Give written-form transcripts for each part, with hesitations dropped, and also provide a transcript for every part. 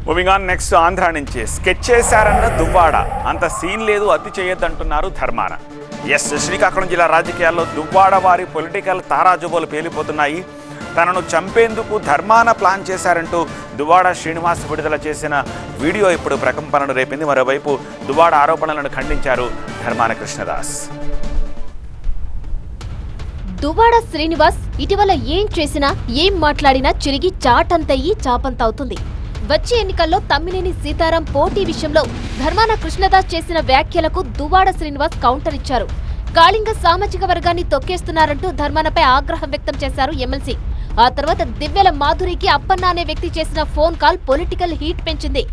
Moving on next Andhra నుంచి sketch చేశారన్న దువ్వాడ అంత సీన్ లేదు అతి చేయొద్దంటున్నారు ధర్మాన. ఎస్, శ్రీకాకుళం జిల్లా రాజకీయాల్లో దువ్వాడ వారి పొలిటికల్ తారాజుబోలు పేలిపోతున్నాయి. తనను చంపేందుకు ధర్మాన ప్లాన్ చేశారంటూ దువ్వాడ శ్రీనివాస్ విడుదల చేసిన వీడియో ఇప్పుడు ప్రకంపనలు రేపింది. మరోవైపు దువ్వాడ ఆరోపణలను ఖండించారు ధర్మాన కృష్ణదాస్. దువ్వాడ శ్రీనివాస్ ఇటీవల ఏం చేసినా ఏం మాట్లాడినా చిరిగి చాటంతయ్యి చాపంతవుతుంది. వచ్చే ఎన్నికల్లో తమ్మినేని సీతారాం పోటీ విషయంలో ధర్మాన కృష్ణదాస్ చేసిన వ్యాఖ్యలకు దువ్వాడ శ్రీనివాస్ కౌంటర్ ఇచ్చారు. కాళింగ సామాజిక వర్గాన్ని తొక్కేస్తున్నారంటూ ధర్మానపై ఆగ్రహం వ్యక్తం చేశారు ఎమ్మెల్సీ. ఆ తర్వాత దివ్యల మాధురికి అప్పన్న అనే వ్యక్తి చేసిన ఫోన్ కాల్ పొలిటికల్ హీట్ పెంచింది.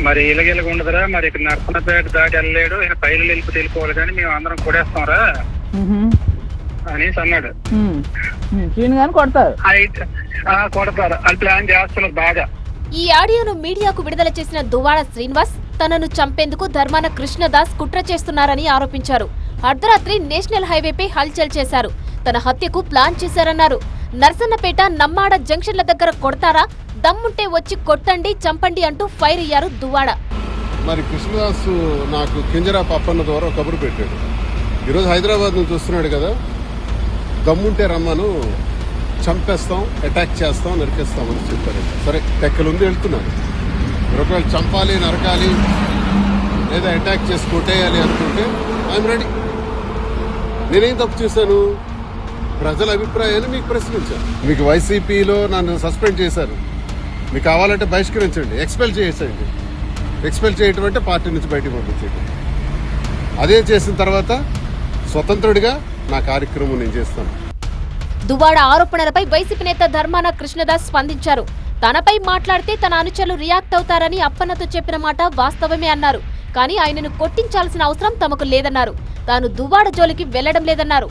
మరి ఇలాగెలాగ ఉండదురా, మరి ఇక్కడ నర్సనపేట దాటి వెళ్ళలేడు, ఇక్కడ పైలు వెళ్ళిపోవాలి కానీ మేము అందరం కొడేస్తాంరా అనేసి అన్నాడు. కొడతారు అది ప్లాన్ చేస్తున్నారు బాగా. ఈ ఆడియోను మీడియాకు విడుదల చేసిన దువ్వాడ శ్రీనివాస్ తనను చంపేందుకు ధర్మాన కృష్ణదాస్ కుట్ర చేస్తున్నారని ఆరోపించారు. అర్ధరాత్రి నేషనల్ హైవేపై హల్చల్ చేశారు. తన హత్యకు ప్లాన్ చేశారన్నారు. నర్సన్నపేట నమ్మాడ జంక్షన్ల దగ్గర కొడతారా, దమ్ముంటే వచ్చి కొట్టండి చంపండి అంటూ ఫైర్ అయ్యారు దువ్వాడ. మరి కృష్ణదాస్ నాకు కింజరాపు అప్పన్న ద్వారా కబురు పెట్టాడు. ఈరోజు హైదరాబాద్ నుంచి వస్తున్నాడు కదా, దమ్ముంటే రమ్మను, చంపేస్తాం, అటాక్ చేస్తాం, నరికేస్తాం అని చెప్పారు. సరే, టెక్కలుంది వెళ్తున్నాను. ఒకవేళ చంపాలి, నరకాలి లేదా అటాక్ చేసి కొట్టేయాలి అనుకుంటే ఐఎమ్ రెడీ. నేనేం తప్పు చేశాను? ప్రజల అభిప్రాయాన్ని మీకు ప్రశ్నించాను. మీకు వైసీపీలో నన్ను సస్పెండ్ చేశారు, మీకు కావాలంటే బహిష్కరించండి, ఎక్స్పెల్ చేసేయండి. ఎక్స్పెల్ చేయటం అంటే పార్టీ నుంచి బయటకు పంపించేయండి. అదే చేసిన తర్వాత స్వతంత్రుడిగా నా కార్యక్రమం నేను చేస్తాను. దువ్వాడ ఆరోపణలపై వైసీపీ నేత ధర్మాన కృష్ణదాస్ స్పందించారు. తనపై మాట్లాడితే తన అనుచరులు రియాక్ట్ అవుతారని అప్పన్నతో చెప్పిన మాట వాస్తవమే అన్నారు. కానీ ఆయనను కొట్టించాల్సిన అవసరం తమకు లేదన్నారు. తాను దువ్వాడ జోలికి వెళ్లడం లేదన్నారు.